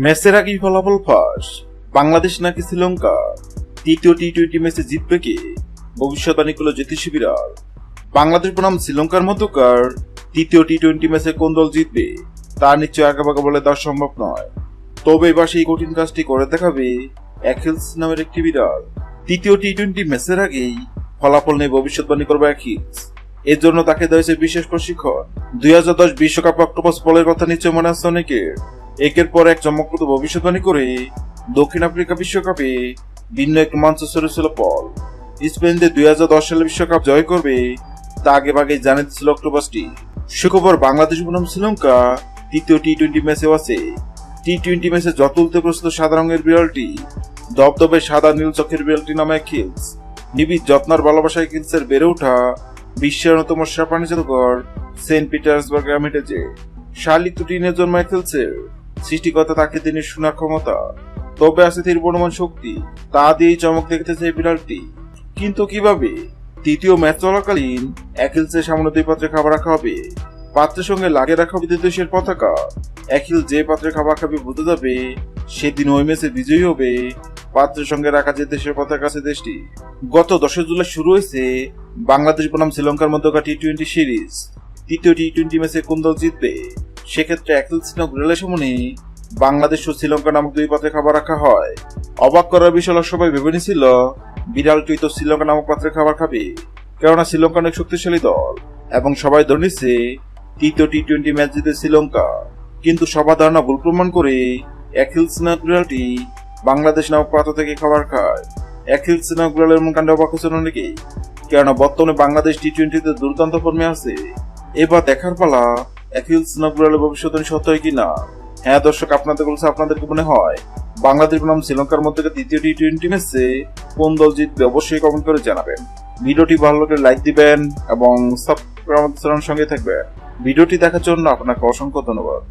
ম্যাচের আগেই ফলাফল ফাঁস, বাংলাদেশ নাকি শ্রীলঙ্কা তৃতীয় টি-20 ম্যাচে জিতবে কে? ভবিষ্যৎবাণী করল জ্যোতিষ বিড়াল। বাংলাদেশ বনাম শ্রীলঙ্কার মধ্যকার তৃতীয় টি-20 ম্যাচে কোন দল জিতবে তা নিশ্চয় আগাবাগা বলে দেওয়া সম্ভব নয়। তবে এবার সেই কঠিন কাজটি করে দেখাবে অ্যাকিলস নামের একটি বিড়াল। তৃতীয় টি-20 ম্যাচের আগেই ফলাফল নিয়ে ভবিষ্যৎবাণী করবে অ্যাকিলস। এর জন্য তাকে দেওয়া হয়েছে বিশেষ প্রশিক্ষণ। 2010 বিশ্বকাপ অক্টোপাস বলের কথা নিশ্চয় মনে আছে অনেকের। একের পর এক চমকপ্রদ ভবিষ্যৎবাণী করে দক্ষিণ আফ্রিকা বিশ্বকাপে ভিন্ন এক রোমাঞ্চ ছড়িয়েছিল পল। স্পেন যে 2010 সালে বিশ্বকাপ জয় করবে তা আগে ভাগে জানিয়ে দিচ্ছিল অক্টোপাসটি। শুক্রবার বাংলাদেশ বনাম শ্রীলঙ্কা তৃতীয় টি-20 ম্যাচেও আছে। টি-20 ম্যাচে যত উল্টে প্রস্তুত সাদা রঙের বিড়ালটি দবদবে সাদা নীল চোখের বিড়ালটি নামে অ্যাকিলস। নিবিড় যত্নার ভালোবাসায় অ্যাকিলসের বেড়ে ওঠা বিশ্বের অন্যতম সেরা প্রাণী জাদুঘর সেন্ট পিটার্সবার্গ হেরিটেজে। শার্লিক টিনের জন্ম অ্যাকিলসের সৃষ্টিকর্তা তাকে তিনি শোনার ক্ষমতা, তবে আছে তীর বর্ণমান শক্তি, তা দিয়েই চমক দেখতেছে এই বিড়ালটি। কিন্তু কিভাবে? তৃতীয় ম্যাচ চলাকালীন অ্যাকিলসের সামনে 2 পাত্রে খাবার রাখা হবে। পাত্রের সঙ্গে লাগিয়ে রাখা হবে দেশের পতাকা। অ্যাকিল যে পাত্রে খাবার খাবে বুঝতে যাবে সেদিন ওই ম্যাচে বিজয়ী হবে পাত্রের সঙ্গে রাখা যে দেশের পতাকা আছে দেশটি। গত 10 জুলাই শুরু হয়েছে বাংলাদেশ বনাম শ্রীলঙ্কার মধ্যকার টি-20 সিরিজ। তৃতীয় টি-20 ম্যাচে কোন দল জিতবে? সেক্ষেত্রে অ্যাকিলস নামক বিড়ালের সামনে বাংলাদেশ ও শ্রীলঙ্কা নামক 2 পাত্রে খাবার রাখা হয়। অবাক করার বিষয় সবাই ভেবে নিয়েছিল বিড়ালটি তো শ্রীলঙ্কা নামক পাত্রে খাবার খাবে, কেননা শ্রীলঙ্কা অনেক শক্তিশালী দল এবং সবাই ধরে নিচ্ছে তৃতীয় টি-20 ম্যাচ জিতে শ্রীলঙ্কা। কিন্তু সবার ধারণা ভুল প্রমাণ করে অ্যাকিলস নামক বিড়ালটি বাংলাদেশ নামক পাত্র থেকে খাবার খায়। অ্যাকিলস নামক বিড়ালের এমন কাণ্ডে অবাক হচ্ছেন অনেকেই, কেননা বর্তমানে বাংলাদেশ টি-20 তে দুর্দান্ত ফর্মে আছে। এবার দেখার পালা অ্যাকিলস নামক বিড়ালের ভবিষ্যৎবাণী সত্য হয় কিনা। হ্যাঁ দর্শক, আপনাদের বলছে আপনাদের কি মনে হয় বাংলাদেশ বনাম শ্রীলঙ্কার মধ্যে তৃতীয় টি-20 ম্যাচে কোন দল জিতবে? অবশ্যই কমেন্ট করে জানাবেন। ভিডিওটি ভালো লাগলে লাইক দিবেন এবং সাবস্ক্রাইব আমাদের চ্যানেলের সঙ্গে থাকবেন। ভিডিওটি দেখার জন্য আপনাকে অসংখ্য ধন্যবাদ।